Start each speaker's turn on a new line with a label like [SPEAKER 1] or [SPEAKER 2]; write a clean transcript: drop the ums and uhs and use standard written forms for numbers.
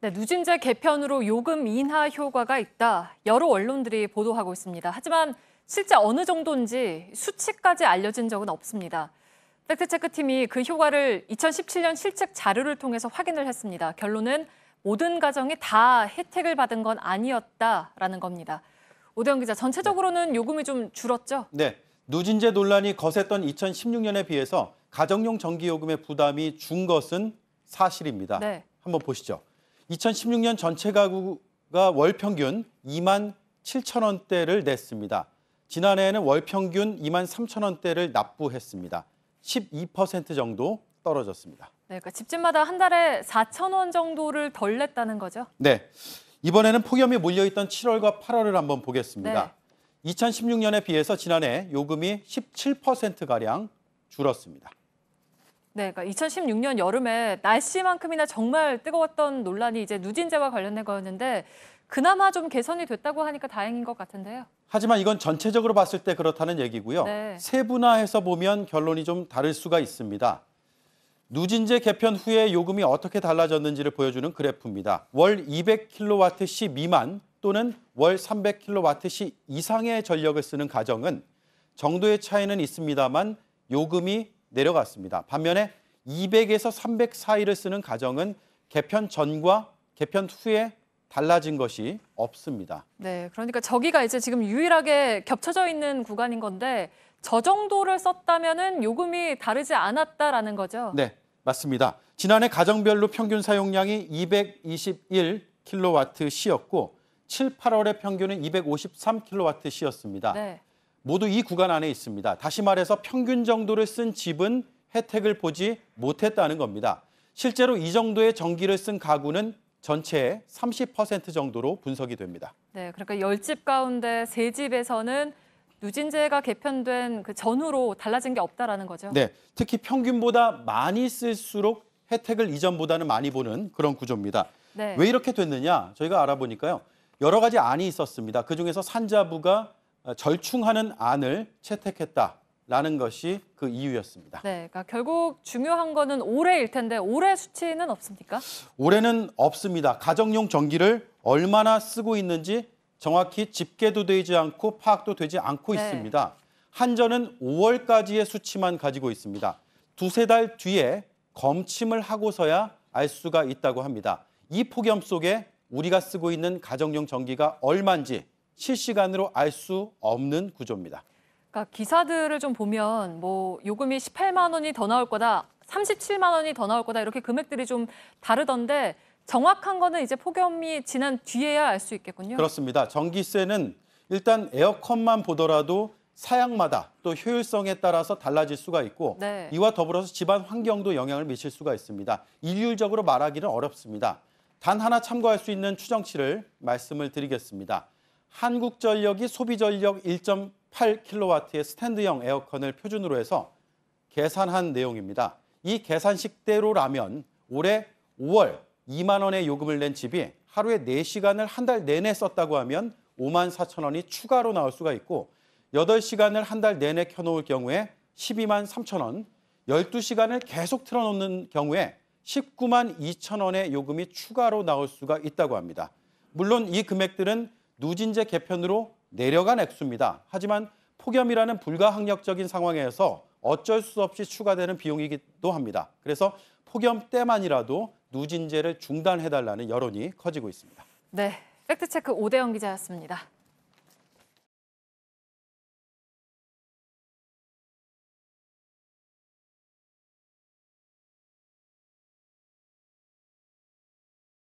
[SPEAKER 1] 네, 누진제 개편으로 요금 인하 효과가 있다. 여러 언론들이 보도하고 있습니다. 하지만 실제 어느 정도인지 수치까지 알려진 적은 없습니다. 팩트체크팀이 그 효과를 2017년 실책 자료를 통해서 확인을 했습니다. 결론은 모든 가정이 다 혜택을 받은 건 아니었다라는 겁니다. 오대영 기자, 전체적으로는 요금이 좀 줄었죠?
[SPEAKER 2] 네, 누진제 논란이 거셌던 2016년에 비해서 가정용 전기요금의 부담이 준 것은 사실입니다.
[SPEAKER 1] 네.
[SPEAKER 2] 한번 보시죠. 2016년 전체 가구가 월 평균 2만 7천 원대를 냈습니다. 지난해에는 월 평균 2만 3천 원대를 납부했습니다. 12% 정도 떨어졌습니다.
[SPEAKER 1] 네, 그러니까 집집마다 한 달에 4천 원 정도를 덜 냈다는 거죠?
[SPEAKER 2] 네, 이번에는 폭염이 몰려있던 7월과 8월을 한번 보겠습니다.
[SPEAKER 1] 네.
[SPEAKER 2] 2016년에 비해서 지난해 요금이 17%가량 줄었습니다.
[SPEAKER 1] 네, 그러니까 2016년 여름에 날씨만큼이나 정말 뜨거웠던 논란이 이제 누진제와 관련된 거였는데 그나마 좀 개선이 됐다고 하니까 다행인 것 같은데요.
[SPEAKER 2] 하지만 이건 전체적으로 봤을 때 그렇다는 얘기고요.
[SPEAKER 1] 네. 세분화해서
[SPEAKER 2] 보면 결론이 좀 다를 수가 있습니다. 누진제 개편 후에 요금이 어떻게 달라졌는지를 보여주는 그래프입니다. 월 200kWh 미만 또는 월 300kWh 이상의 전력을 쓰는 가정은 정도의 차이는 있습니다만 요금이 내려갔습니다. 반면에 200에서 300 사이를 쓰는 가정은 개편 전과 개편 후에 달라진 것이 없습니다.
[SPEAKER 1] 네, 그러니까 저기가 이제 지금 유일하게 겹쳐져 있는 구간인 건데 저 정도를 썼다면은 요금이 다르지 않았다라는 거죠?
[SPEAKER 2] 네, 맞습니다. 지난해 가정별로 평균 사용량이 221kWh였고 7, 8월의 평균은 253kWh였습니다.
[SPEAKER 1] 네.
[SPEAKER 2] 모두 이 구간 안에 있습니다. 다시 말해서 평균 정도를 쓴 집은 혜택을 보지 못했다는 겁니다. 실제로 이 정도의 전기를 쓴 가구는 전체의 30% 정도로 분석이 됩니다.
[SPEAKER 1] 네, 그러니까 10집 가운데 3집에서는 누진제가 개편된 그 전후로 달라진 게 없다라는 거죠.
[SPEAKER 2] 네, 특히 평균보다 많이 쓸수록 혜택을 이전보다는 많이 보는 그런 구조입니다.
[SPEAKER 1] 네.
[SPEAKER 2] 왜 이렇게 됐느냐? 저희가 알아보니까요. 여러 가지 안이 있었습니다. 그중에서 산자부가 절충하는 안을 채택했다라는 것이 그 이유였습니다.
[SPEAKER 1] 네, 그러니까 결국 중요한 거는 올해일 텐데 올해 수치는 없습니까?
[SPEAKER 2] 올해는 없습니다. 가정용 전기를 얼마나 쓰고 있는지 정확히 집계도 되지 않고 파악도 되지 않고
[SPEAKER 1] 네.
[SPEAKER 2] 있습니다. 한전은 5월까지의 수치만 가지고 있습니다. 두세 달 뒤에 검침을 하고서야 알 수가 있다고 합니다. 이 폭염 속에 우리가 쓰고 있는 가정용 전기가 얼마인지 실시간으로 알 수 없는 구조입니다.
[SPEAKER 1] 그러니까 기사들을 좀 보면 뭐 요금이 18만 원이 더 나올 거다, 37만 원이 더 나올 거다 이렇게 금액들이 좀 다르던데 정확한 거는 이제 폭염이 지난 뒤에야 알 수 있겠군요.
[SPEAKER 2] 그렇습니다. 전기세는 일단 에어컨만 보더라도 사양마다 또 효율성에 따라서 달라질 수가 있고
[SPEAKER 1] 네.
[SPEAKER 2] 이와 더불어서 집안 환경도 영향을 미칠 수가 있습니다. 일률적으로 말하기는 어렵습니다. 단 하나 참고할 수 있는 추정치를 말씀을 드리겠습니다. 한국전력이 소비전력 1.8kW의 스탠드형 에어컨을 표준으로 해서 계산한 내용입니다. 이 계산식대로라면 올해 5월 2만 원의 요금을 낸 집이 하루에 4시간을 한 달 내내 썼다고 하면 5만 4천 원이 추가로 나올 수가 있고 8시간을 한 달 내내 켜놓을 경우에 12만 3천 원, 12시간을 계속 틀어놓는 경우에 19만 2천 원의 요금이 추가로 나올 수가 있다고 합니다. 물론 이 금액들은 누진제 개편으로 내려간 액수입니다. 하지만 폭염이라는 불가항력적인 상황에서 어쩔 수 없이 추가되는 비용이기도 합니다. 그래서 폭염 때만이라도 누진제를 중단해달라는 여론이 커지고 있습니다.
[SPEAKER 1] 네, 팩트체크 오대영 기자였습니다.